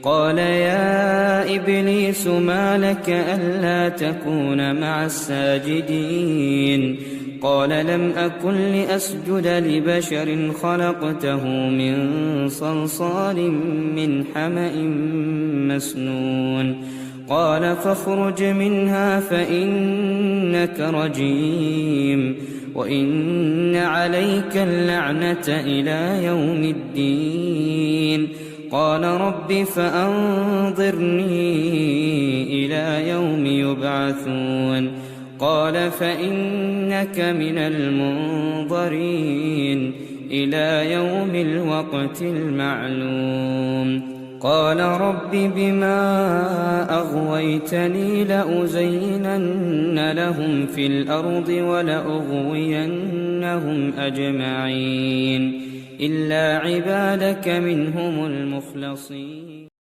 قال يا إبليس ما لك ألا تكون مع الساجدين قال لم أكن لأسجد لبشر خلقته من صلصال من حمأ مسنون قال فاخرج منها فإنك رجيم وإن عليك اللعنة إلى يوم الدين قال رب فأنظرني إلى يوم يبعثون قال فإنك من المنظرين إلى يوم الوقت المعلوم قال رب بما أغويتني لأزينن لهم في الأرض ولأغوينهم أجمعين إلا عبادك منهم المخلصين.